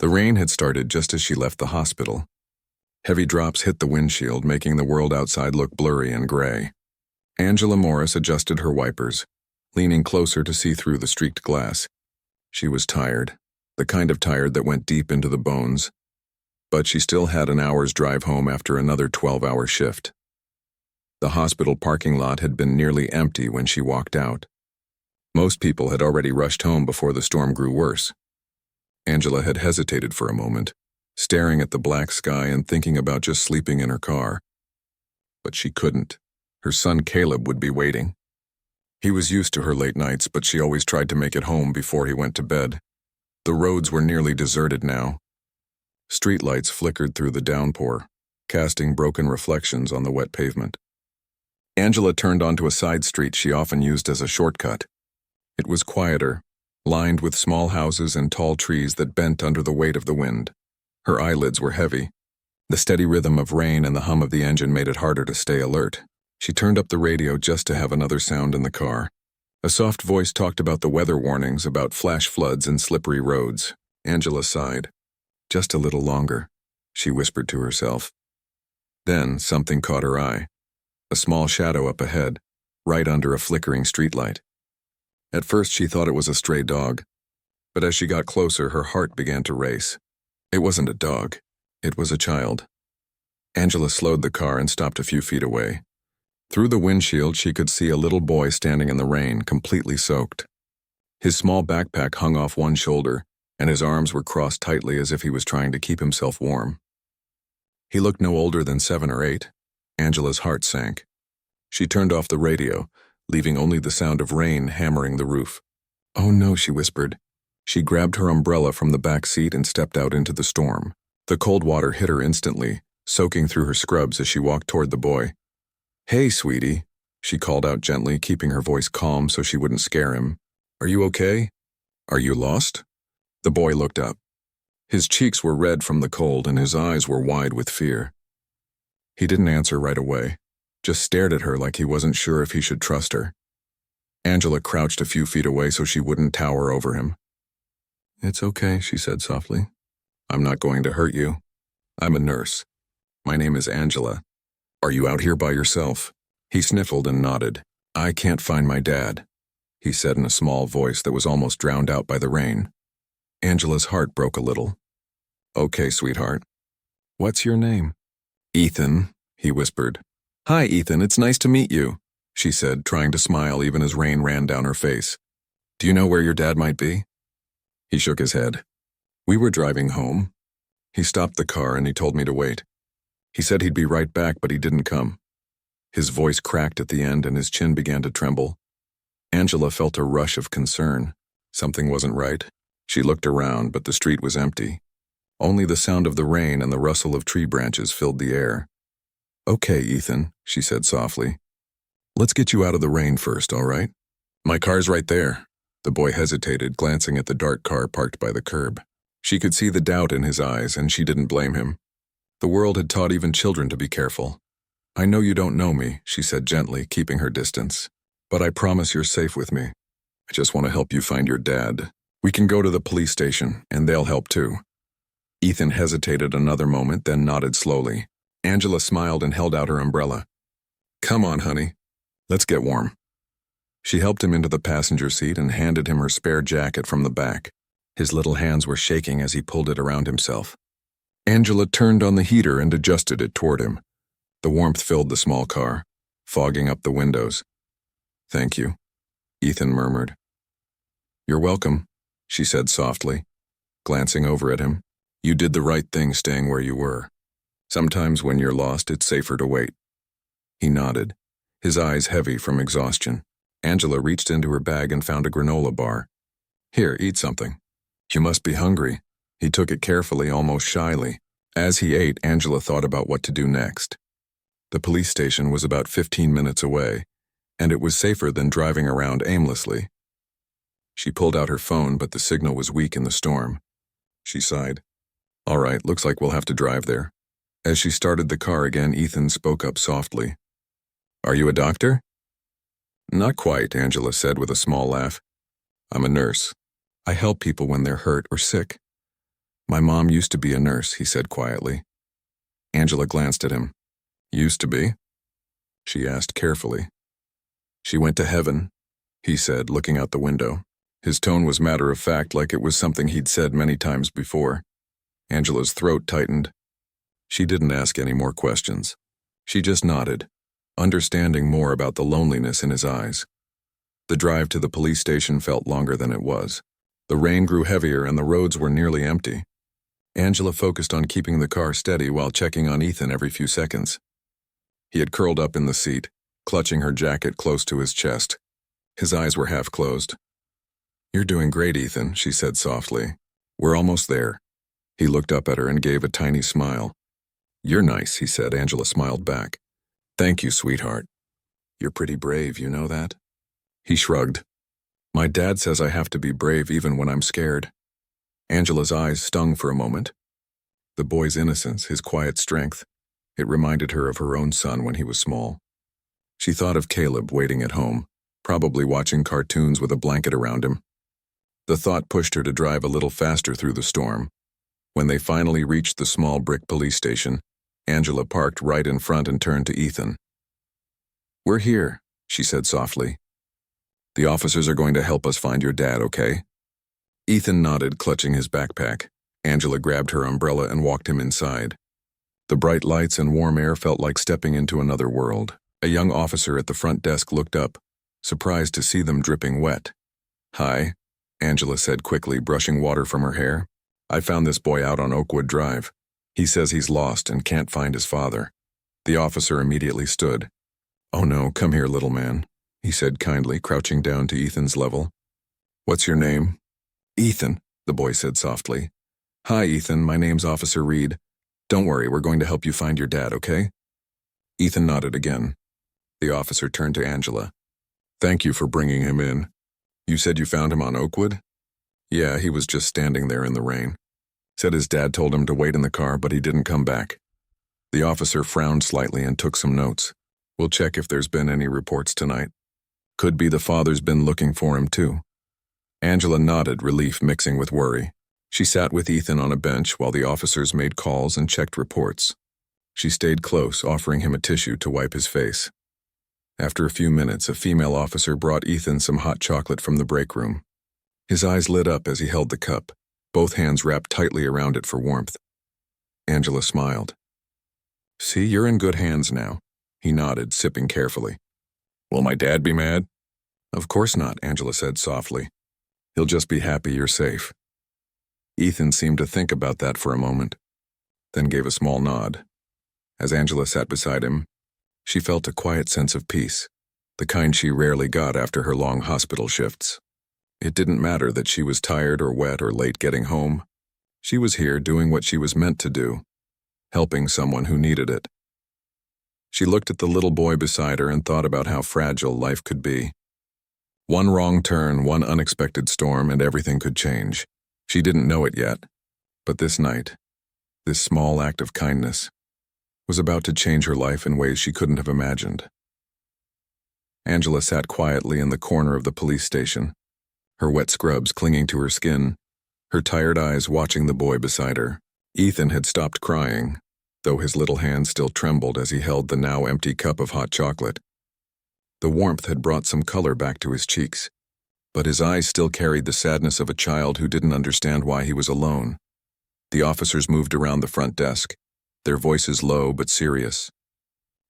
The rain had started just as she left the hospital. Heavy drops hit the windshield, making the world outside look blurry and gray. Angela Morris adjusted her wipers, leaning closer to see through the streaked glass. She was tired, the kind of tired that went deep into the bones. But she still had an hour's drive home after another 12-hour shift. The hospital parking lot had been nearly empty when she walked out. Most people had already rushed home before the storm grew worse. Angela had hesitated for a moment, staring at the black sky and thinking about just sleeping in her car. But she couldn't. Her son Caleb would be waiting. He was used to her late nights, but she always tried to make it home before he went to bed. The roads were nearly deserted now. Streetlights flickered through the downpour, casting broken reflections on the wet pavement. Angela turned onto a side street she often used as a shortcut. It was quieter, lined with small houses and tall trees that bent under the weight of the wind. Her eyelids were heavy. The steady rhythm of rain and the hum of the engine made it harder to stay alert. She turned up the radio just to have another sound in the car. A soft voice talked about the weather warnings, about flash floods and slippery roads. Angela sighed. Just a little longer, she whispered to herself. Then something caught her eye. A small shadow up ahead, right under a flickering streetlight. At first she thought it was a stray dog, but as she got closer, her heart began to race. It wasn't a dog. It was a child. Angela slowed the car and stopped a few feet away. Through the windshield, she could see a little boy standing in the rain, completely soaked. His small backpack hung off one shoulder, and his arms were crossed tightly as if he was trying to keep himself warm. He looked no older than 7 or 8. Angela's heart sank. She turned off the radio, leaving only the sound of rain hammering the roof. "Oh no," she whispered. She grabbed her umbrella from the back seat and stepped out into the storm. The cold water hit her instantly, soaking through her scrubs as she walked toward the boy. "Hey, sweetie," she called out gently, keeping her voice calm so she wouldn't scare him. "Are you okay? Are you lost?" The boy looked up. His cheeks were red from the cold and his eyes were wide with fear. He didn't answer right away, just stared at her like he wasn't sure if he should trust her. Angela crouched a few feet away so she wouldn't tower over him. "It's okay," she said softly. "I'm not going to hurt you. I'm a nurse. My name is Angela. Are you out here by yourself?" He sniffled and nodded. "I can't find my dad," he said in a small voice that was almost drowned out by the rain. Angela's heart broke a little. "Okay, sweetheart. What's your name?" "Ethan," he whispered. "Hi, Ethan, it's nice to meet you," she said, trying to smile even as rain ran down her face. "Do you know where your dad might be?" He shook his head. "We were driving home. He stopped the car and he told me to wait. He said he'd be right back, but he didn't come." His voice cracked at the end and his chin began to tremble. Angela felt a rush of concern. Something wasn't right. She looked around, but the street was empty. Only the sound of the rain and the rustle of tree branches filled the air. "Okay, Ethan," she said softly. "Let's get you out of the rain first, all right? My car's right there." The boy hesitated, glancing at the dark car parked by the curb. She could see the doubt in his eyes, and she didn't blame him. The world had taught even children to be careful. "I know you don't know me," she said gently, keeping her distance. "But I promise you're safe with me. I just want to help you find your dad. We can go to the police station, and they'll help too." Ethan hesitated another moment, then nodded slowly. Angela smiled and held out her umbrella. "Come on, honey. Let's get warm." She helped him into the passenger seat and handed him her spare jacket from the back. His little hands were shaking as he pulled it around himself. Angela turned on the heater and adjusted it toward him. The warmth filled the small car, fogging up the windows. "Thank you," Ethan murmured. "You're welcome," she said softly, glancing over at him. "You did the right thing staying where you were. Sometimes when you're lost, it's safer to wait." He nodded, his eyes heavy from exhaustion. Angela reached into her bag and found a granola bar. "Here, eat something. You must be hungry." He took it carefully, almost shyly. As he ate, Angela thought about what to do next. The police station was about 15 minutes away, and it was safer than driving around aimlessly. She pulled out her phone, but the signal was weak in the storm. She sighed. "All right, looks like we'll have to drive there." As she started the car again, Ethan spoke up softly. "Are you a doctor?" "Not quite," Angela said with a small laugh. "I'm a nurse. I help people when they're hurt or sick. My mom used to be a nurse, he said quietly. Angela glanced at him. Used to be? She asked carefully. She went to heaven, he said, looking out the window. His tone was matter-of-fact, like it was something he'd said many times before. Angela's throat tightened. She didn't ask any more questions. She just nodded, understanding more about the loneliness in his eyes. The drive to the police station felt longer than it was. The rain grew heavier and the roads were nearly empty. Angela focused on keeping the car steady while checking on Ethan every few seconds. He had curled up in the seat, clutching her jacket close to his chest. His eyes were half closed. "You're doing great, Ethan," she said softly. "We're almost there." He looked up at her and gave a tiny smile. "You're nice," he said. Angela smiled back. "Thank you, sweetheart. You're pretty brave, you know that?" He shrugged. "My dad says I have to be brave even when I'm scared." Angela's eyes stung for a moment. The boy's innocence, his quiet strength, it reminded her of her own son when he was small. She thought of Caleb waiting at home, probably watching cartoons with a blanket around him. The thought pushed her to drive a little faster through the storm. When they finally reached the small brick police station, Angela parked right in front and turned to Ethan. "We're here," she said softly. "The officers are going to help us find your dad, okay?" Ethan nodded, clutching his backpack. Angela grabbed her umbrella and walked him inside. The bright lights and warm air felt like stepping into another world. A young officer at the front desk looked up, surprised to see them dripping wet. "Hi," Angela said quickly, brushing water from her hair. "I found this boy out on Oakwood Drive. He says he's lost and can't find his father." The officer immediately stood. "Oh no, come here, little man," he said kindly, crouching down to Ethan's level. "What's your name?" "Ethan," the boy said softly. "Hi, Ethan, my name's Officer Reed. Don't worry, we're going to help you find your dad, okay?" Ethan nodded again. The officer turned to Angela. "Thank you for bringing him in. You said you found him on Oakwood?" "Yeah, he was just standing there in the rain. Said his dad told him to wait in the car, but he didn't come back." The officer frowned slightly and took some notes. "We'll check if there's been any reports tonight. Could be the father's been looking for him too." Angela nodded, relief mixing with worry. She sat with Ethan on a bench while the officers made calls and checked reports. She stayed close, offering him a tissue to wipe his face. After a few minutes, a female officer brought Ethan some hot chocolate from the break room. His eyes lit up as he held the cup, both hands wrapped tightly around it for warmth. Angela smiled. "See, you're in good hands now." He nodded, sipping carefully. "Will my dad be mad?" "Of course not," Angela said softly. "He'll just be happy you're safe." Ethan seemed to think about that for a moment, then gave a small nod. As Angela sat beside him, she felt a quiet sense of peace, the kind she rarely got after her long hospital shifts. It didn't matter that she was tired or wet or late getting home. She was here doing what she was meant to do, helping someone who needed it. She looked at the little boy beside her and thought about how fragile life could be. One wrong turn, one unexpected storm, and everything could change. She didn't know it yet, but this night, this small act of kindness, was about to change her life in ways she couldn't have imagined. Angela sat quietly in the corner of the police station, her wet scrubs clinging to her skin, her tired eyes watching the boy beside her. Ethan had stopped crying, though his little hand still trembled as he held the now empty cup of hot chocolate. The warmth had brought some color back to his cheeks, but his eyes still carried the sadness of a child who didn't understand why he was alone. The officers moved around the front desk, their voices low but serious.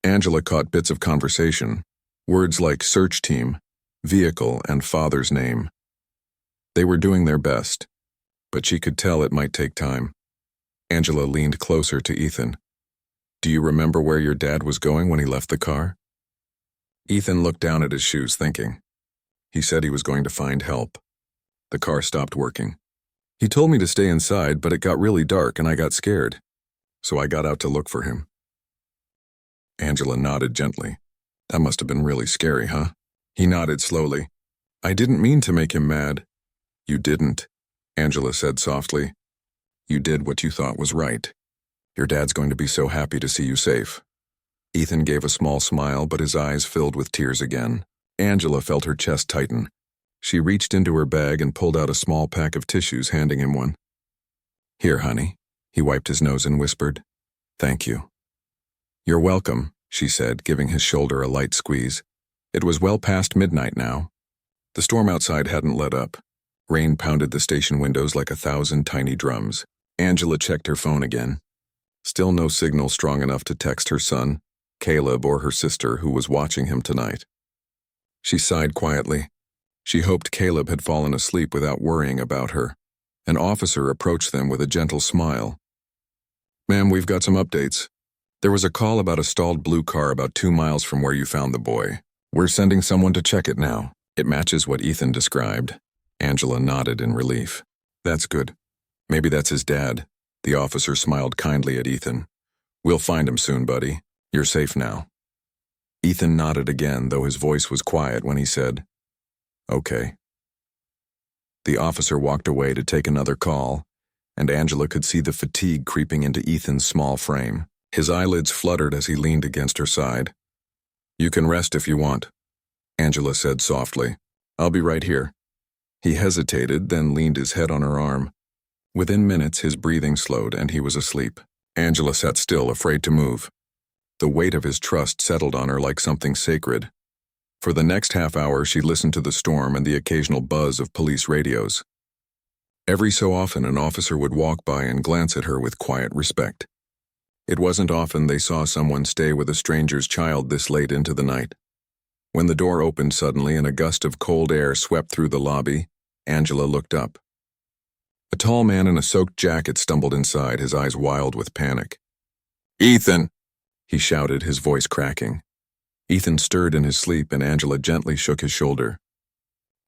Angela caught bits of conversation, words like search team, vehicle, and father's name. They were doing their best, but she could tell it might take time. Angela leaned closer to Ethan. "Do you remember where your dad was going when he left the car?" Ethan looked down at his shoes, thinking. He said he was going to find help. The car stopped working. "He told me to stay inside, but it got really dark and I got scared. So I got out to look for him." Angela nodded gently. "That must have been really scary, huh?" He nodded slowly. "I didn't mean to make him mad." "You didn't," Angela said softly. "You did what you thought was right. Your dad's going to be so happy to see you safe." Ethan gave a small smile, but his eyes filled with tears again. Angela felt her chest tighten. She reached into her bag and pulled out a small pack of tissues, handing him one. Here, honey. He wiped his nose and whispered, "Thank you." "You're welcome," she said, giving his shoulder a light squeeze. It was well past midnight now. The storm outside hadn't let up. Rain pounded the station windows like 1,000 tiny drums. Angela checked her phone again. Still no signal strong enough to text her son, Caleb, or her sister, who was watching him tonight. She sighed quietly. She hoped Caleb had fallen asleep without worrying about her. An officer approached them with a gentle smile. "Ma'am, we've got some updates. There was a call about a stalled blue car about 2 miles from where you found the boy. We're sending someone to check it now. It matches what Ethan described." Angela nodded in relief. "That's good. Maybe that's his dad." The officer smiled kindly at Ethan. "We'll find him soon, buddy. You're safe now." Ethan nodded again, though his voice was quiet when he said, "Okay." The officer walked away to take another call, and Angela could see the fatigue creeping into Ethan's small frame. His eyelids fluttered as he leaned against her side. "You can rest if you want," Angela said softly. "I'll be right here." He hesitated, then leaned his head on her arm. Within minutes, his breathing slowed and he was asleep. Angela sat still, afraid to move. The weight of his trust settled on her like something sacred. For the next half hour, she listened to the storm and the occasional buzz of police radios. Every so often, an officer would walk by and glance at her with quiet respect. It wasn't often they saw someone stay with a stranger's child this late into the night. When the door opened suddenly and a gust of cold air swept through the lobby, Angela looked up. A tall man in a soaked jacket stumbled inside, his eyes wild with panic. "Ethan!" he shouted, his voice cracking. Ethan stirred in his sleep and Angela gently shook his shoulder.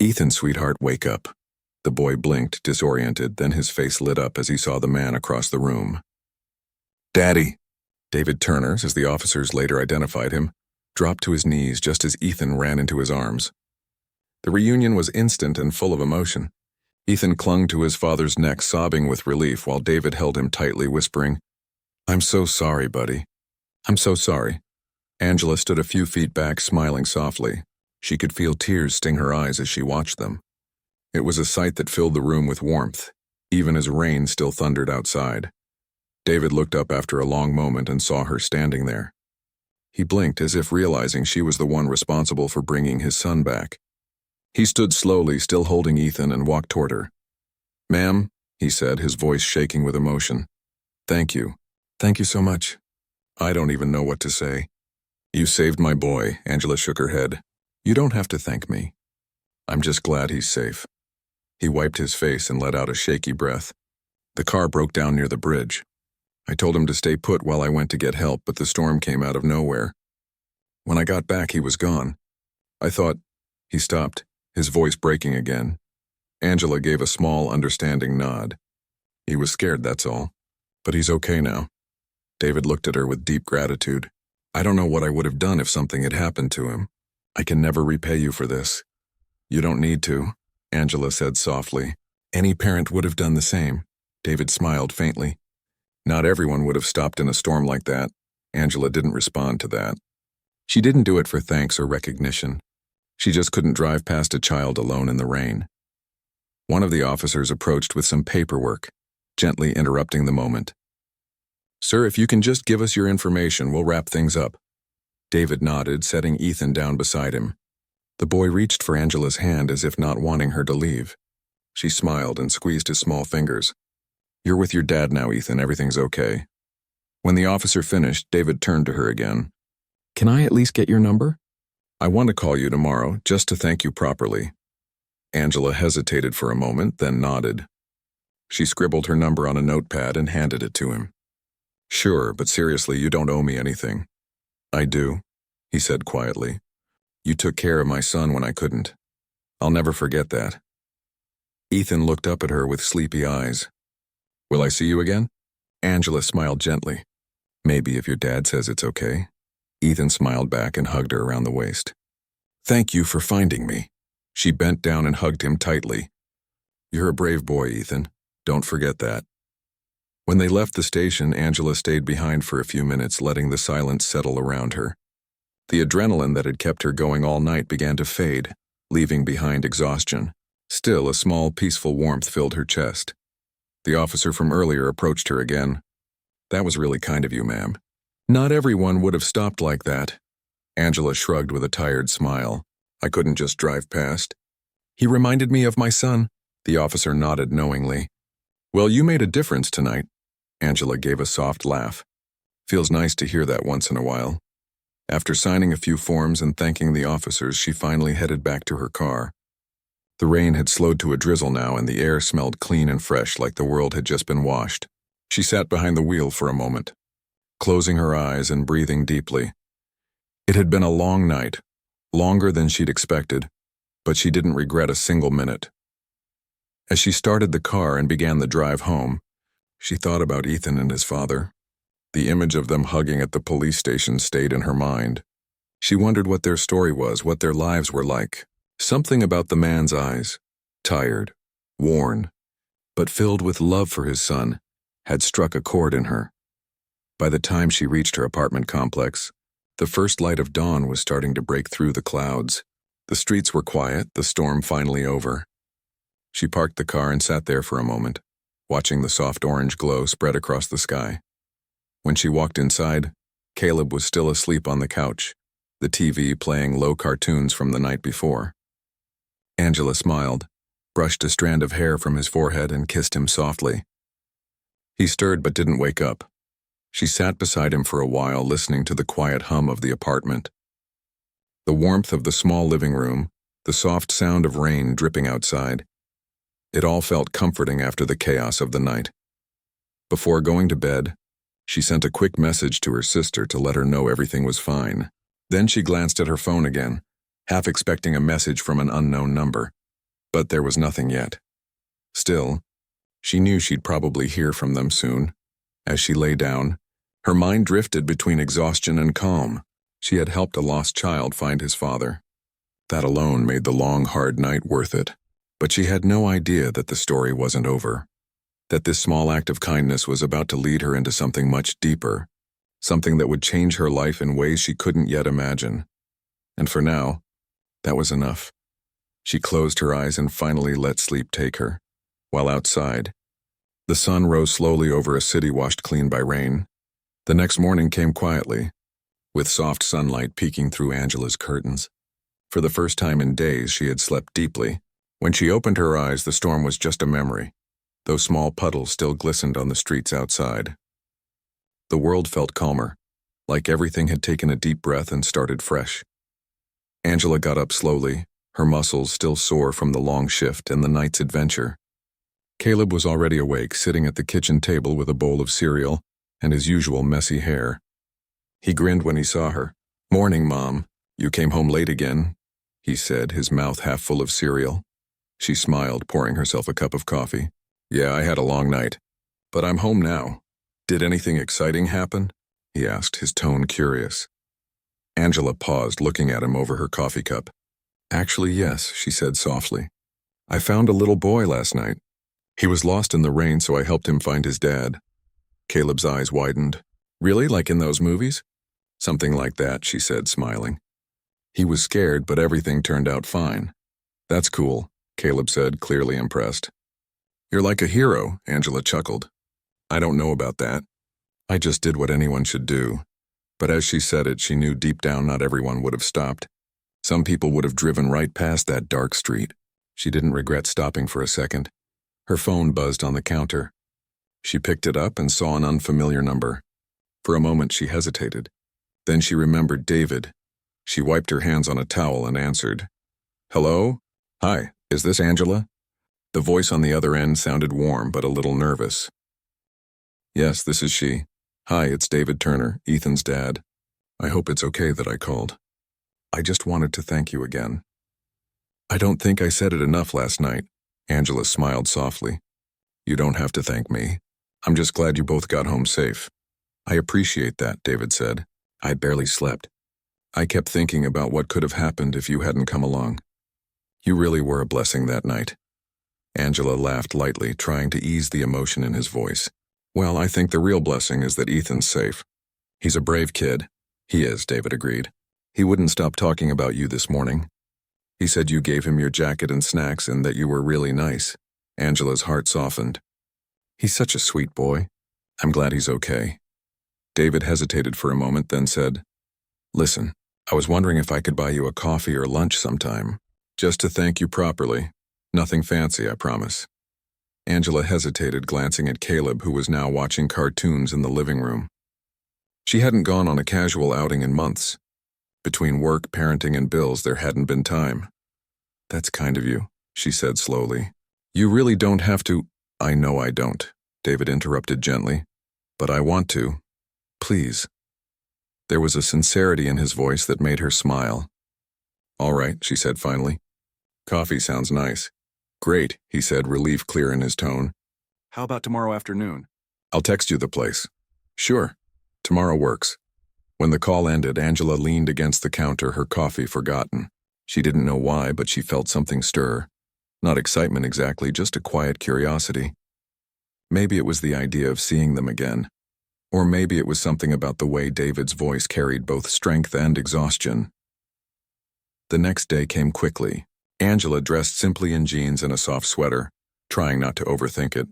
"Ethan, sweetheart, wake up." The boy blinked, disoriented, then his face lit up as he saw the man across the room. "Daddy!" David Turner, as the officers later identified him, dropped to his knees just as Ethan ran into his arms. The reunion was instant and full of emotion. Ethan clung to his father's neck, sobbing with relief, while David held him tightly, whispering, "I'm so sorry, buddy. I'm so sorry." Angela stood a few feet back, smiling softly. She could feel tears sting her eyes as she watched them. It was a sight that filled the room with warmth, even as rain still thundered outside. David looked up after a long moment and saw her standing there. He blinked as if realizing she was the one responsible for bringing his son back. He stood slowly, still holding Ethan, and walked toward her. "Ma'am," he said, his voice shaking with emotion. "Thank you. Thank you so much. I don't even know what to say." "You saved my boy," Angela shook her head. "You don't have to thank me. I'm just glad he's safe." He wiped his face and let out a shaky breath. "The car broke down near the bridge. I told him to stay put while I went to get help, but the storm came out of nowhere. When I got back, he was gone. I thought—" He stopped, his voice breaking again. Angela gave a small, understanding nod. "He was scared, that's all. But he's okay now." David looked at her with deep gratitude. "I don't know what I would have done if something had happened to him. I can never repay you for this." "You don't need to," Angela said softly. "Any parent would have done the same." David smiled faintly. "Not everyone would have stopped in a storm like that." Angela didn't respond to that. She didn't do it for thanks or recognition. She just couldn't drive past a child alone in the rain. One of the officers approached with some paperwork, gently interrupting the moment. "Sir, if you can just give us your information, we'll wrap things up." David nodded, setting Ethan down beside him. The boy reached for Angela's hand as if not wanting her to leave. She smiled and squeezed his small fingers. "You're with your dad now, Ethan. Everything's okay." When the officer finished, David turned to her again. "Can I at least get your number? I want to call you tomorrow, just to thank you properly." Angela hesitated for a moment, then nodded. She scribbled her number on a notepad and handed it to him. "Sure, but seriously, you don't owe me anything." "I do," he said quietly. "You took care of my son when I couldn't. I'll never forget that." Ethan looked up at her with sleepy eyes. "Will I see you again?" Angela smiled gently. "Maybe if your dad says it's okay." Ethan smiled back and hugged her around the waist. "Thank you for finding me." She bent down and hugged him tightly. "You're a brave boy, Ethan. Don't forget that." When they left the station, Angela stayed behind for a few minutes, letting the silence settle around her. The adrenaline that had kept her going all night began to fade, leaving behind exhaustion. Still, a small, peaceful warmth filled her chest. The officer from earlier approached her again. That was really kind of you, ma'am. Not everyone would have stopped like that. Angela shrugged with a tired smile. I couldn't just drive past. He reminded me of my son. The officer nodded knowingly. Well, you made a difference tonight. Angela gave a soft laugh. Feels nice to hear that once in a while. After signing a few forms and thanking the officers, she finally headed back to her car. The rain had slowed to a drizzle now, and the air smelled clean and fresh like the world had just been washed. She sat behind the wheel for a moment, closing her eyes and breathing deeply. It had been a long night, longer than she'd expected, but she didn't regret a single minute. As she started the car and began the drive home, she thought about Ethan and his father. The image of them hugging at the police station stayed in her mind. She wondered what their story was, what their lives were like. Something about the man's eyes, tired, worn, but filled with love for his son, had struck a chord in her. By the time she reached her apartment complex, the first light of dawn was starting to break through the clouds. The streets were quiet, the storm finally over. She parked the car and sat there for a moment, watching the soft orange glow spread across the sky. When she walked inside, Caleb was still asleep on the couch, the TV playing low cartoons from the night before. Angela smiled, brushed a strand of hair from his forehead and kissed him softly. He stirred but didn't wake up. She sat beside him for a while, listening to the quiet hum of the apartment. The warmth of the small living room, the soft sound of rain dripping outside. It all felt comforting after the chaos of the night. Before going to bed, she sent a quick message to her sister to let her know everything was fine. Then she glanced at her phone again, half expecting a message from an unknown number. But there was nothing yet. Still, she knew she'd probably hear from them soon. As she lay down, her mind drifted between exhaustion and calm. She had helped a lost child find his father. That alone made the long, hard night worth it. But she had no idea that the story wasn't over. That this small act of kindness was about to lead her into something much deeper. Something that would change her life in ways she couldn't yet imagine. And for now, that was enough. She closed her eyes and finally let sleep take her. While outside, the sun rose slowly over a city washed clean by rain. The next morning came quietly, with soft sunlight peeking through Angela's curtains. For the first time in days, she had slept deeply. When she opened her eyes, the storm was just a memory, though small puddles still glistened on the streets outside. The world felt calmer, like everything had taken a deep breath and started fresh. Angela got up slowly, her muscles still sore from the long shift and the night's adventure. Caleb was already awake, sitting at the kitchen table with a bowl of cereal and his usual messy hair. He grinned when he saw her. "Morning, Mom. You came home late again," he said, his mouth half full of cereal. She smiled, pouring herself a cup of coffee. "Yeah, I had a long night, but I'm home now. Did anything exciting happen?" he asked, his tone curious. Angela paused, looking at him over her coffee cup. "Actually, yes," she said softly. "I found a little boy last night. He was lost in the rain, so I helped him find his dad." Caleb's eyes widened. "Really, like in those movies?" "Something like that," she said, smiling. "He was scared, but everything turned out fine." "That's cool," Caleb said, clearly impressed. "You're like a hero," Angela chuckled. "I don't know about that. I just did what anyone should do." But as she said it, she knew deep down not everyone would have stopped. Some people would have driven right past that dark street. She didn't regret stopping for a second. Her phone buzzed on the counter. She picked it up and saw an unfamiliar number. For a moment she hesitated. Then she remembered David. She wiped her hands on a towel and answered. "Hello? Hi, is this Angela?" The voice on the other end sounded warm but a little nervous. "Yes, this is she. Hi, it's David Turner, Ethan's dad. I hope it's okay that I called. I just wanted to thank you again." "I don't think I said it enough last night." Angela smiled softly. "You don't have to thank me. I'm just glad you both got home safe." "I appreciate that," David said. "I barely slept. I kept thinking about what could have happened if you hadn't come along. You really were a blessing that night." Angela laughed lightly, trying to ease the emotion in his voice. "Well, I think the real blessing is that Ethan's safe. He's a brave kid." "He is," David agreed. "He wouldn't stop talking about you this morning. He said you gave him your jacket and snacks and that you were really nice." Angela's heart softened. He's such a sweet boy. I'm glad he's okay. David hesitated for a moment, then said, Listen, I was wondering if I could buy you a coffee or lunch sometime, just to thank you properly. Nothing fancy, I promise. Angela hesitated, glancing at Caleb, who was now watching cartoons in the living room. She hadn't gone on a casual outing in months. Between work, parenting, and bills, there hadn't been time. That's kind of you, she said slowly. You really don't have to. I know I don't, David interrupted gently. But I want to. Please. There was a sincerity in his voice that made her smile. All right, she said finally. Coffee sounds nice. Great, he said, relief clear in his tone. How about tomorrow afternoon? I'll text you the place. Sure. Tomorrow works. When the call ended, Angela leaned against the counter, her coffee forgotten. She didn't know why, but she felt something stir. Not excitement exactly, just a quiet curiosity. Maybe it was the idea of seeing them again. Or maybe it was something about the way David's voice carried both strength and exhaustion. The next day came quickly. Angela dressed simply in jeans and a soft sweater, trying not to overthink it.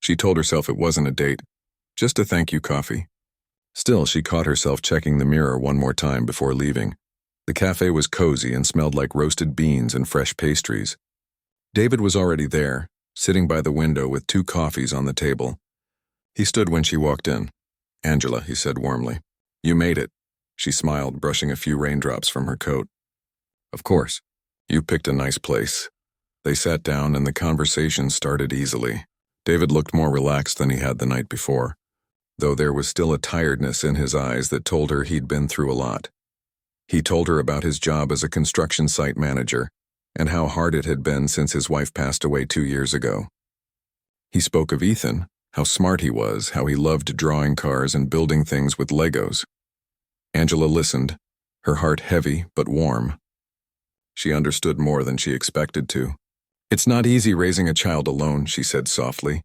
She told herself it wasn't a date, just a thank you coffee. Still, she caught herself checking the mirror one more time before leaving. The cafe was cozy and smelled like roasted beans and fresh pastries. David was already there, sitting by the window with 2 coffees on the table. He stood when she walked in. Angela, he said warmly. You made it. She smiled, brushing a few raindrops from her coat. Of course. You picked a nice place. They sat down and the conversation started easily. David looked more relaxed than he had the night before, though there was still a tiredness in his eyes that told her he'd been through a lot. He told her about his job as a construction site manager and how hard it had been since his wife passed away 2 years ago. He spoke of Ethan, how smart he was, how he loved drawing cars and building things with Legos. Angela listened, her heart heavy but warm. She understood more than she expected to. It's not easy raising a child alone, she said softly.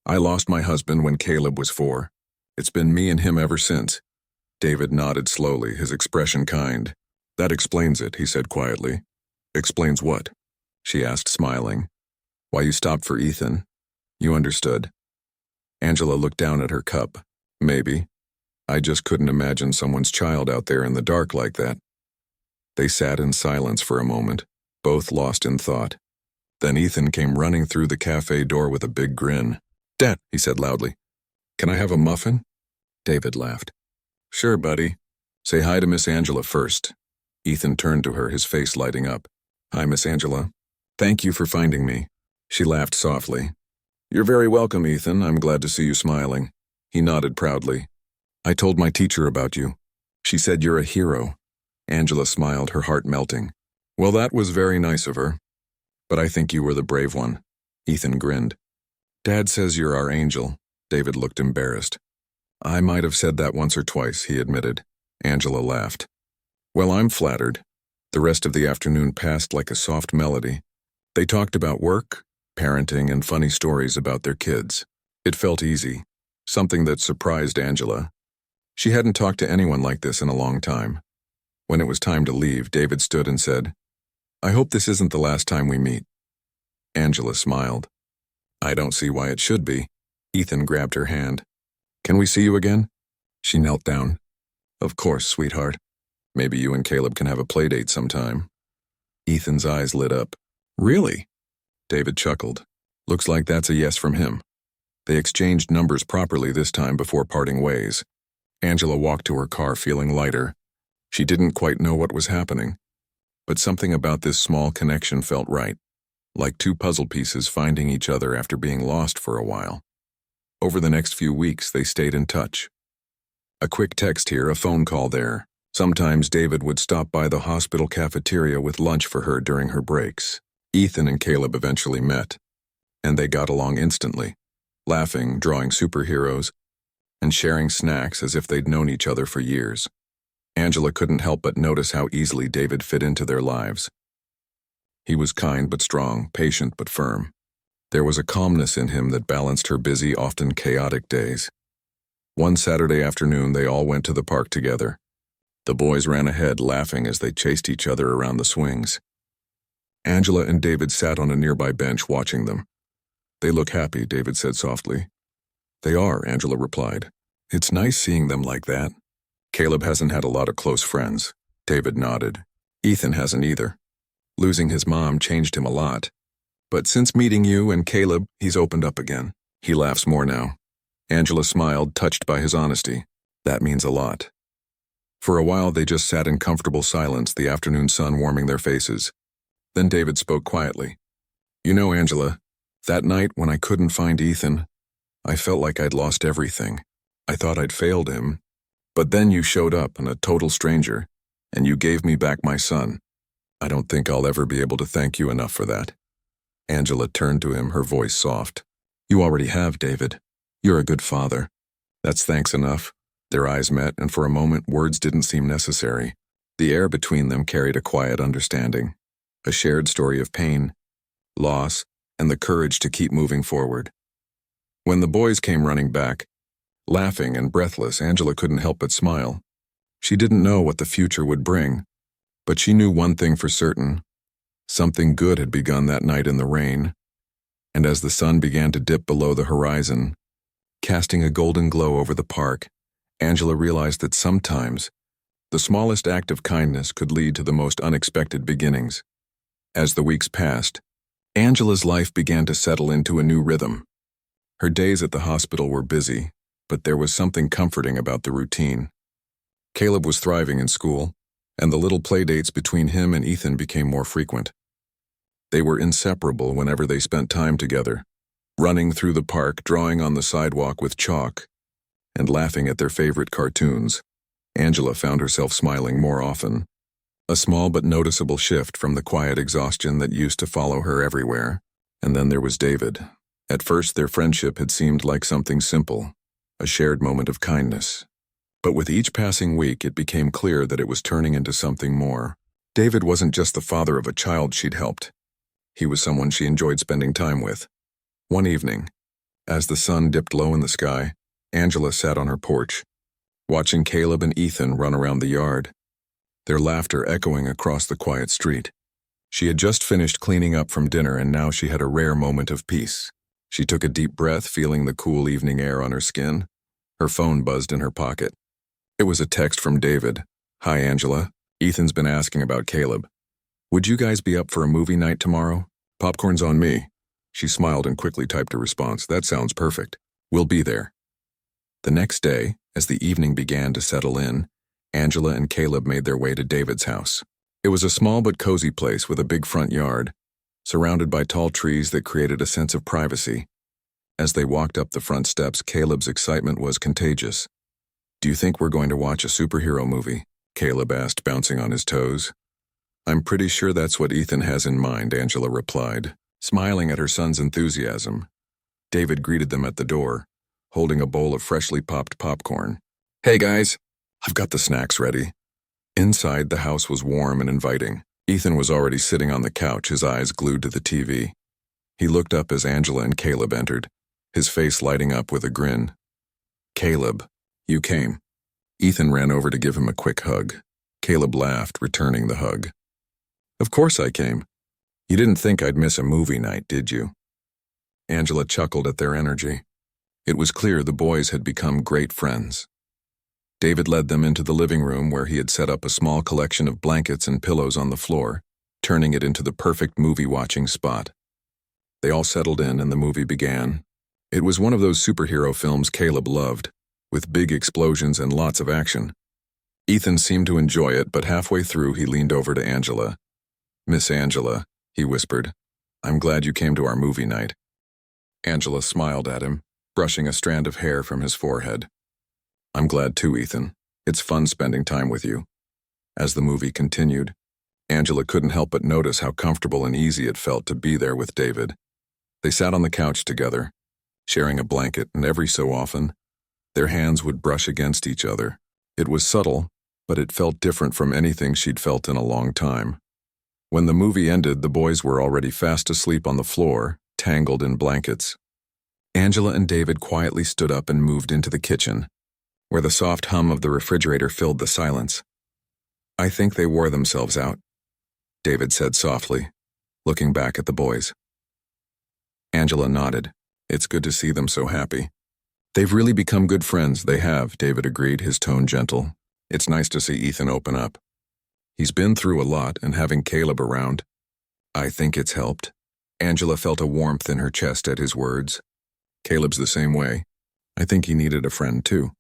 I lost my husband when Caleb was 4. It's been me and him ever since. David nodded slowly, his expression kind. That explains it, he said quietly. Explains what? She asked, smiling. Why you stopped for Ethan. You understood. Angela looked down at her cup. Maybe. I just couldn't imagine someone's child out there in the dark like that. They sat in silence for a moment, both lost in thought. Then Ethan came running through the cafe door with a big grin. Dad, he said loudly. Can I have a muffin? David laughed. Sure, buddy. Say hi to Miss Angela first. Ethan turned to her, his face lighting up. Hi, Miss Angela. Thank you for finding me. She laughed softly. You're very welcome, Ethan. I'm glad to see you smiling. He nodded proudly. I told my teacher about you. She said you're a hero. Angela smiled, her heart melting. Well, that was very nice of her. But I think you were the brave one. Ethan grinned. Dad says you're our angel. David looked embarrassed. I might have said that once or twice, he admitted. Angela laughed. Well, I'm flattered. The rest of the afternoon passed like a soft melody. They talked about work, parenting, and funny stories about their kids. It felt easy, something that surprised Angela. She hadn't talked to anyone like this in a long time. When it was time to leave, David stood and said, I hope this isn't the last time we meet. Angela smiled. I don't see why it should be. Ethan grabbed her hand. Can we see you again? She knelt down. Of course, sweetheart. Maybe you and Caleb can have a play date sometime. Ethan's eyes lit up. Really? David chuckled. Looks like that's a yes from him. They exchanged numbers properly this time before parting ways. Angela walked to her car feeling lighter. She didn't quite know what was happening, but something about this small connection felt right, like 2 puzzle pieces finding each other after being lost for a while. Over the next few weeks, they stayed in touch. A quick text here, a phone call there. Sometimes David would stop by the hospital cafeteria with lunch for her during her breaks. Ethan and Caleb eventually met, and they got along instantly, laughing, drawing superheroes, and sharing snacks as if they'd known each other for years. Angela couldn't help but notice how easily David fit into their lives. He was kind but strong, patient but firm. There was a calmness in him that balanced her busy, often chaotic days. One Saturday afternoon, they all went to the park together. The boys ran ahead, laughing as they chased each other around the swings. Angela and David sat on a nearby bench watching them. They look happy, David said softly. They are, Angela replied. It's nice seeing them like that. Caleb hasn't had a lot of close friends. David nodded. Ethan hasn't either. Losing his mom changed him a lot. But since meeting you and Caleb, he's opened up again. He laughs more now. Angela smiled, touched by his honesty. That means a lot. For a while they just sat in comfortable silence, the afternoon sun warming their faces. Then David spoke quietly. You know, Angela, that night when I couldn't find Ethan, I felt like I'd lost everything. I thought I'd failed him. But then you showed up, and a total stranger, and you gave me back my son. I don't think I'll ever be able to thank you enough for that. Angela turned to him, her voice soft. You already have, David. You're a good father. That's thanks enough. Their eyes met, and for a moment words didn't seem necessary. The air between them carried a quiet understanding, a shared story of pain, loss, and the courage to keep moving forward. When the boys came running back, laughing and breathless, Angela couldn't help but smile. She didn't know what the future would bring, but she knew one thing for certain. Something good had begun that night in the rain, and as the sun began to dip below the horizon, casting a golden glow over the park, Angela realized that sometimes the smallest act of kindness could lead to the most unexpected beginnings. As the weeks passed, Angela's life began to settle into a new rhythm. Her days at the hospital were busy, but there was something comforting about the routine. Caleb was thriving in school, and the little playdates between him and Ethan became more frequent. They were inseparable whenever they spent time together, running through the park, drawing on the sidewalk with chalk, and laughing at their favorite cartoons. Angela found herself smiling more often, a small but noticeable shift from the quiet exhaustion that used to follow her everywhere. And then there was David. At first, their friendship had seemed like something simple, a shared moment of kindness. But with each passing week, it became clear that it was turning into something more. David wasn't just the father of a child she'd helped. He was someone she enjoyed spending time with. One evening, as the sun dipped low in the sky, Angela sat on her porch, watching Caleb and Ethan run around the yard, their laughter echoing across the quiet street. She had just finished cleaning up from dinner, and now she had a rare moment of peace. She took a deep breath, feeling the cool evening air on her skin. Her phone buzzed in her pocket. It was a text from David. Hi, Angela. Ethan's been asking about Caleb. Would you guys be up for a movie night tomorrow? Popcorn's on me. She smiled and quickly typed a response. That sounds perfect. We'll be there. The next day, as the evening began to settle in, Angela and Caleb made their way to David's house. It was a small but cozy place with a big front yard, surrounded by tall trees that created a sense of privacy. As they walked up the front steps, Caleb's excitement was contagious. Do you think we're going to watch a superhero movie? Caleb asked, bouncing on his toes. I'm pretty sure that's what Ethan has in mind, Angela replied, smiling at her son's enthusiasm. David greeted them at the door, holding a bowl of freshly popped popcorn. Hey guys, I've got the snacks ready. Inside, the house was warm and inviting. Ethan was already sitting on the couch, his eyes glued to the TV. He looked up as Angela and Caleb entered, his face lighting up with a grin. Caleb, you came. Ethan ran over to give him a quick hug. Caleb laughed, returning the hug. Of course I came. You didn't think I'd miss a movie night, did you? Angela chuckled at their energy. It was clear the boys had become great friends. David led them into the living room where he had set up a small collection of blankets and pillows on the floor, turning it into the perfect movie-watching spot. They all settled in and the movie began. It was one of those superhero films Caleb loved, with big explosions and lots of action. Ethan seemed to enjoy it, but halfway through he leaned over to Angela. Miss Angela, he whispered, I'm glad you came to our movie night. Angela smiled at him, brushing a strand of hair from his forehead. I'm glad too, Ethan. It's fun spending time with you. As the movie continued, Angela couldn't help but notice how comfortable and easy it felt to be there with David. They sat on the couch together, sharing a blanket, and every so often, their hands would brush against each other. It was subtle, but it felt different from anything she'd felt in a long time. When the movie ended, the boys were already fast asleep on the floor, tangled in blankets. Angela and David quietly stood up and moved into the kitchen, where the soft hum of the refrigerator filled the silence. I think they wore themselves out, David said softly, looking back at the boys. Angela nodded. It's good to see them so happy. They've really become good friends, they have, David agreed, his tone gentle. It's nice to see Ethan open up. He's been through a lot, and having Caleb around, I think it's helped. Angela felt a warmth in her chest at his words. Caleb's the same way. I think he needed a friend too.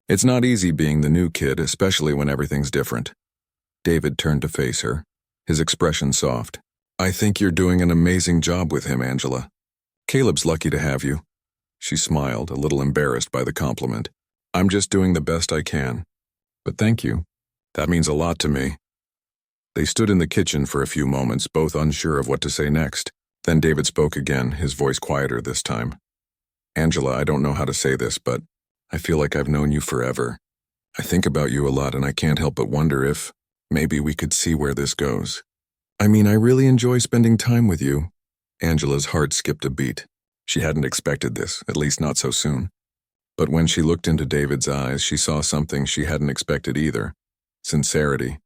It's not easy being the new kid, especially when everything's different. David turned to face her, his expression soft. I think you're doing an amazing job with him, Angela. Caleb's lucky to have you. She smiled, a little embarrassed by the compliment. I'm just doing the best I can. But thank you. That means a lot to me. They stood in the kitchen for a few moments, both unsure of what to say next. Then David spoke again, his voice quieter this time. Angela, I don't know how to say this, but I feel like I've known you forever. I think about you a lot, and I can't help but wonder if maybe we could see where this goes. I mean, I really enjoy spending time with you. Angela's heart skipped a beat. She hadn't expected this, at least not so soon. But when she looked into David's eyes, she saw something she hadn't expected either. Sincerity.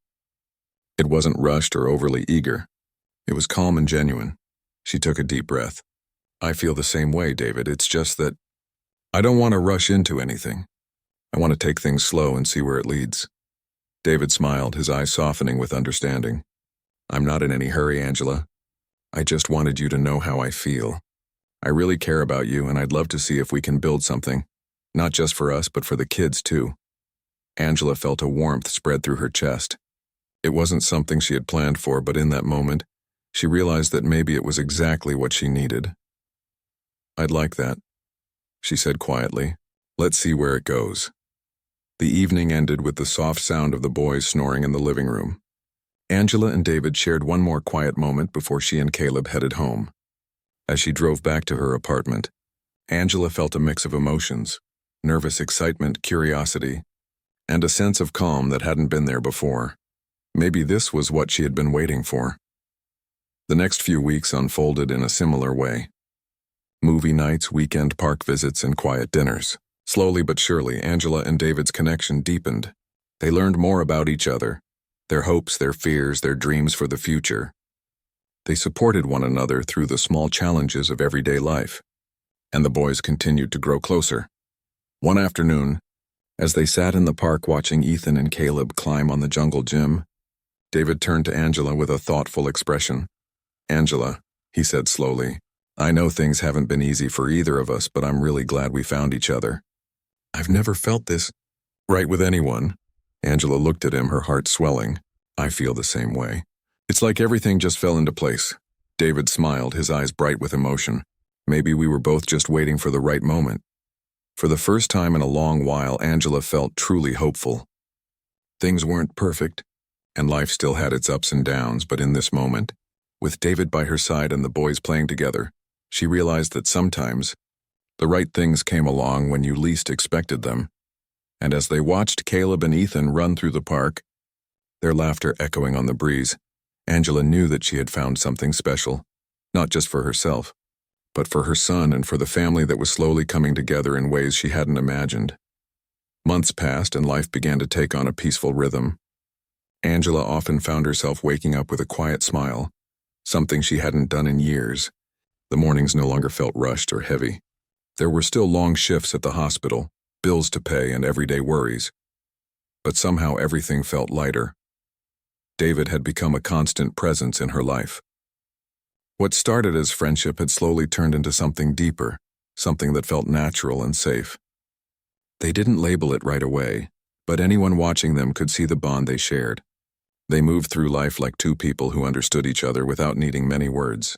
It wasn't rushed or overly eager. It was calm and genuine. She took a deep breath. I feel the same way, David. It's just that I don't want to rush into anything. I want to take things slow and see where it leads. David smiled, his eyes softening with understanding. I'm not in any hurry, Angela. I just wanted you to know how I feel. I really care about you, and I'd love to see if we can build something. Not just for us, but for the kids, too. Angela felt a warmth spread through her chest. It wasn't something she had planned for, but in that moment, she realized that maybe it was exactly what she needed. I'd like that, she said quietly. Let's see where it goes. The evening ended with the soft sound of the boys snoring in the living room. Angela and David shared one more quiet moment before she and Caleb headed home. As she drove back to her apartment, Angela felt a mix of emotions, nervous excitement, curiosity, and a sense of calm that hadn't been there before. Maybe this was what she had been waiting for. The next few weeks unfolded in a similar way. Movie nights, weekend park visits, and quiet dinners. Slowly but surely, Angela and David's connection deepened. They learned more about each other, their hopes, their fears, their dreams for the future. They supported one another through the small challenges of everyday life, and the boys continued to grow closer. One afternoon, as they sat in the park watching Ethan and Caleb climb on the jungle gym, David turned to Angela with a thoughtful expression. Angela, he said slowly, I know things haven't been easy for either of us, but I'm really glad we found each other. I've never felt this right with anyone. Angela looked at him, her heart swelling. I feel the same way. It's like everything just fell into place. David smiled, his eyes bright with emotion. Maybe we were both just waiting for the right moment. For the first time in a long while, Angela felt truly hopeful. Things weren't perfect, and life still had its ups and downs, but in this moment, with David by her side and the boys playing together, she realized that sometimes the right things came along when you least expected them. And as they watched Caleb and Ethan run through the park, their laughter echoing on the breeze, Angela knew that she had found something special, not just for herself, but for her son and for the family that was slowly coming together in ways she hadn't imagined. Months passed and life began to take on a peaceful rhythm. Angela often found herself waking up with a quiet smile, something she hadn't done in years. The mornings no longer felt rushed or heavy. There were still long shifts at the hospital, bills to pay, and everyday worries. But somehow everything felt lighter. David had become a constant presence in her life. What started as friendship had slowly turned into something deeper, something that felt natural and safe. They didn't label it right away, but anyone watching them could see the bond they shared. They moved through life like two people who understood each other without needing many words.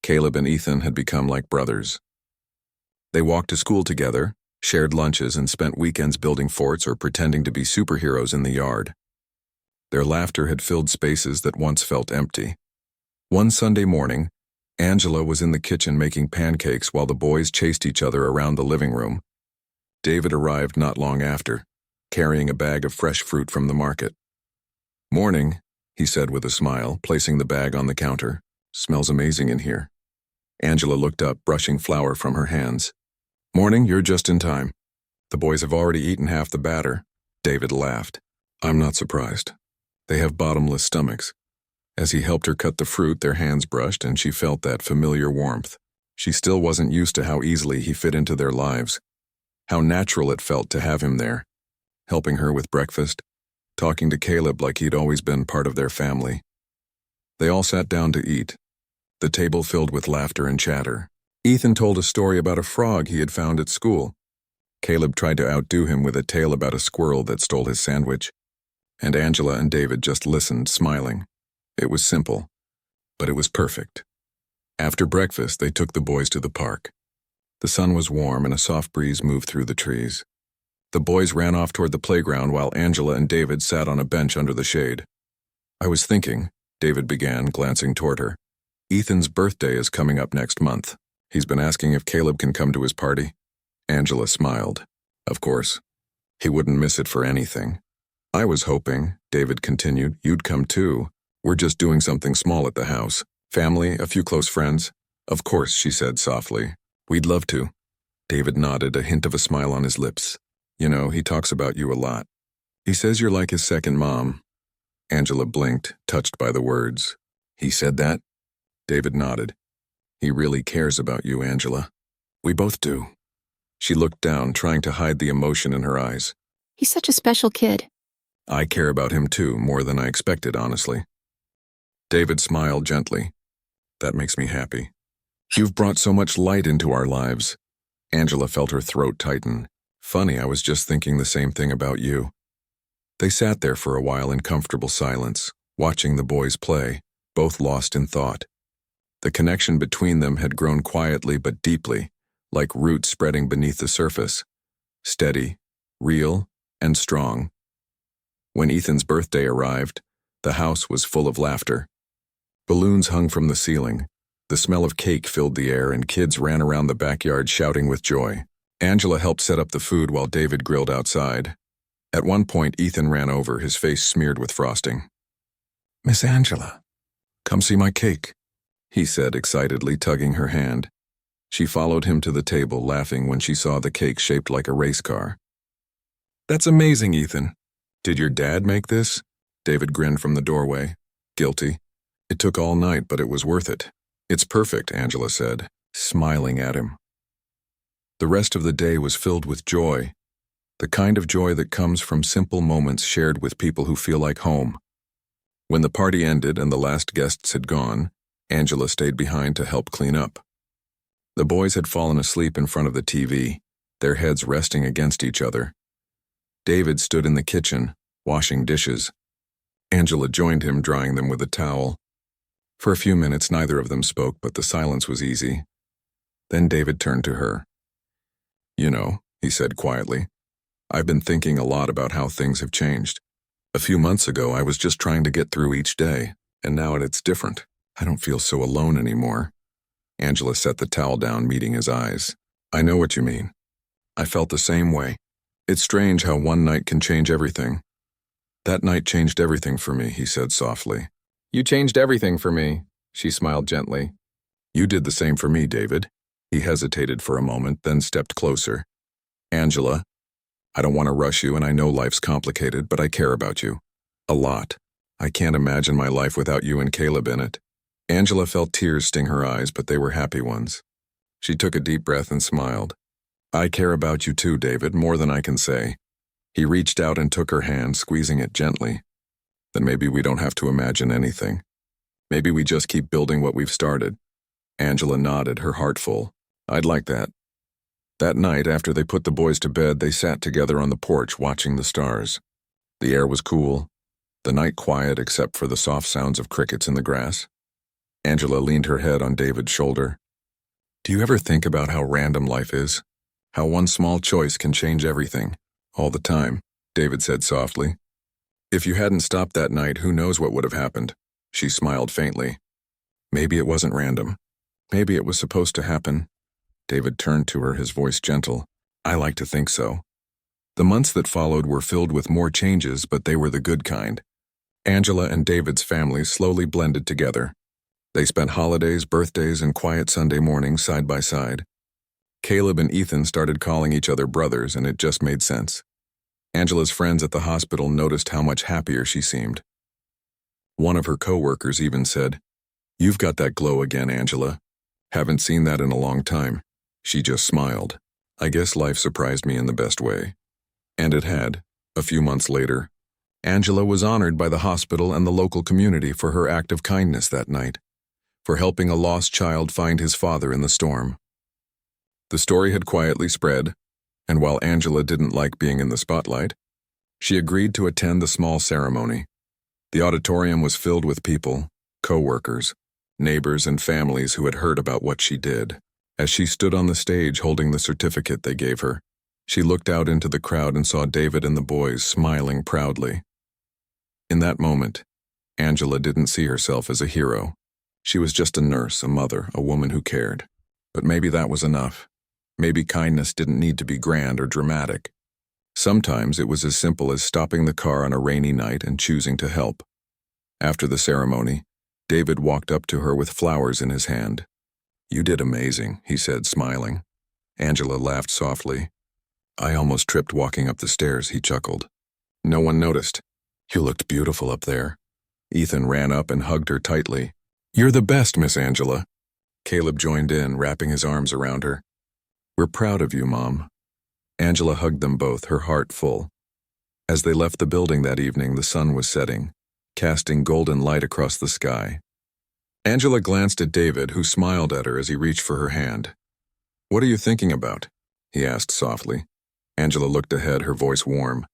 Caleb and Ethan had become like brothers. They walked to school together, shared lunches, and spent weekends building forts or pretending to be superheroes in the yard. Their laughter had filled spaces that once felt empty. One Sunday morning, Angela was in the kitchen making pancakes while the boys chased each other around the living room. David arrived not long after, carrying a bag of fresh fruit from the market. Morning, he said with a smile, placing the bag on the counter. Smells amazing in here. Angela looked up, brushing flour from her hands. Morning, you're just in time. The boys have already eaten half the batter. David laughed. I'm not surprised. They have bottomless stomachs. As he helped her cut the fruit, their hands brushed, and she felt that familiar warmth. She still wasn't used to how easily he fit into their lives, how natural it felt to have him there, helping her with breakfast, talking to Caleb like he'd always been part of their family. They all sat down to eat, the table filled with laughter and chatter. Ethan told a story about a frog he had found at school. Caleb tried to outdo him with a tale about a squirrel that stole his sandwich, and Angela and David just listened, smiling. It was simple, but it was perfect. After breakfast, they took the boys to the park. The sun was warm and a soft breeze moved through the trees. The boys ran off toward the playground while Angela and David sat on a bench under the shade. "I was thinking," David began, glancing toward her. "Ethan's birthday is coming up next month. He's been asking if Caleb can come to his party." Angela smiled. "Of course. He wouldn't miss it for anything." "I was hoping," David continued, "you'd come too. We're just doing something small at the house. Family, a few close friends." "Of course," she said softly. "We'd love to." David nodded, a hint of a smile on his lips. "You know, he talks about you a lot. He says you're like his second mom." Angela blinked, touched by the words. "He said that?" David nodded. "He really cares about you, Angela. We both do." She looked down, trying to hide the emotion in her eyes. He's such a special kid. "I care about him too, more than I expected, honestly." David smiled gently. "That makes me happy. You've brought so much light into our lives." Angela felt her throat tighten. "Funny, I was just thinking the same thing about you." They sat there for a while in comfortable silence, watching the boys play, both lost in thought. The connection between them had grown quietly but deeply, like roots spreading beneath the surface. Steady, real, and strong. When Ethan's birthday arrived, the house was full of laughter. Balloons hung from the ceiling. The smell of cake filled the air and kids ran around the backyard shouting with joy. Angela helped set up the food while David grilled outside. At one point, Ethan ran over, his face smeared with frosting. "Miss Angela, come see my cake," he said excitedly, tugging her hand. She followed him to the table, laughing when she saw the cake shaped like a race car. "That's amazing, Ethan. Did your dad make this?" David grinned from the doorway. "Guilty. It took all night, but it was worth it." "It's perfect," Angela said, smiling at him. The rest of the day was filled with joy, the kind of joy that comes from simple moments shared with people who feel like home. When the party ended and the last guests had gone, Angela stayed behind to help clean up. The boys had fallen asleep in front of the TV, their heads resting against each other. David stood in the kitchen, washing dishes. Angela joined him, drying them with a towel. For a few minutes, neither of them spoke, but the silence was easy. Then David turned to her. "You know," he said quietly, "I've been thinking a lot about how things have changed. A few months ago, I was just trying to get through each day, and now it's different. I don't feel so alone anymore." Angela set the towel down, meeting his eyes. "I know what you mean. I felt the same way. It's strange how one night can change everything." "That night changed everything for me," he said softly. "You changed everything for me," she smiled gently. "You did the same for me, David." He hesitated for a moment, then stepped closer. "Angela, I don't want to rush you, and I know life's complicated, but I care about you. A lot. I can't imagine my life without you and Caleb in it." Angela felt tears sting her eyes, but they were happy ones. She took a deep breath and smiled. "I care about you too, David, more than I can say." He reached out and took her hand, squeezing it gently. "Then maybe we don't have to imagine anything. Maybe we just keep building what we've started." Angela nodded, her heart full. "I'd like that." That night, after they put the boys to bed, they sat together on the porch watching the stars. The air was cool, the night quiet except for the soft sounds of crickets in the grass. Angela leaned her head on David's shoulder. "Do you ever think about how random life is? How one small choice can change everything?" "All the time," David said softly. "If you hadn't stopped that night, who knows what would have happened?" She smiled faintly. "Maybe it wasn't random. Maybe it was supposed to happen." David turned to her, his voice gentle. "I like to think so." The months that followed were filled with more changes, but they were the good kind. Angela and David's families slowly blended together. They spent holidays, birthdays, and quiet Sunday mornings side by side. Caleb and Ethan started calling each other brothers, and it just made sense. Angela's friends at the hospital noticed how much happier she seemed. One of her co-workers even said, "You've got that glow again, Angela." Haven't seen that in a long time. She just smiled. I guess life surprised me in the best way. And it had. A few months later, Angela was honored by the hospital and the local community for her act of kindness that night, for helping a lost child find his father in the storm. The story had quietly spread, and while Angela didn't like being in the spotlight, she agreed to attend the small ceremony. The auditorium was filled with people, co-workers, neighbors, and families who had heard about what she did. As she stood on the stage holding the certificate they gave her, she looked out into the crowd and saw David and the boys smiling proudly. In that moment, Angela didn't see herself as a hero. She was just a nurse, a mother, a woman who cared. But maybe that was enough. Maybe kindness didn't need to be grand or dramatic. Sometimes it was as simple as stopping the car on a rainy night and choosing to help. After the ceremony, David walked up to her with flowers in his hand. "You did amazing," he said, smiling. Angela laughed softly. "I almost tripped walking up the stairs," he chuckled. No one noticed. "You looked beautiful up there." Ethan ran up and hugged her tightly. "You're the best, Miss Angela." Caleb joined in, wrapping his arms around her. "We're proud of you, Mom." Angela hugged them both, her heart full. As they left the building that evening, the sun was setting, casting golden light across the sky. Angela glanced at David, who smiled at her as he reached for her hand. "What are you thinking about?" he asked softly. Angela looked ahead, her voice warm.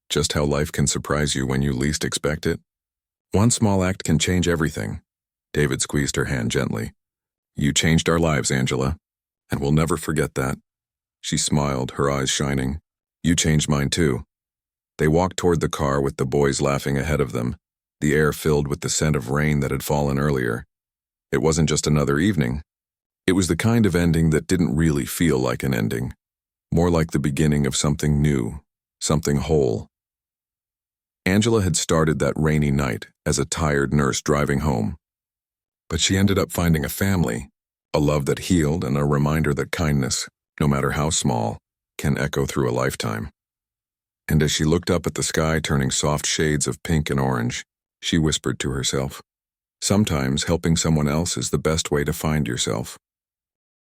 "Just how life can surprise you when you least expect it. One small act can change everything." David squeezed her hand gently. "You changed our lives, Angela, and we'll never forget that." She smiled, her eyes shining. "You changed mine too." They walked toward the car with the boys laughing ahead of them, the air filled with the scent of rain that had fallen earlier. It wasn't just another evening. It was the kind of ending that didn't really feel like an ending, more like the beginning of something new, something whole. Angela had started that rainy night as a tired nurse driving home. But she ended up finding a family, a love that healed, and a reminder that kindness, no matter how small, can echo through a lifetime. And as she looked up at the sky turning soft shades of pink and orange, she whispered to herself, "Sometimes helping someone else is the best way to find yourself."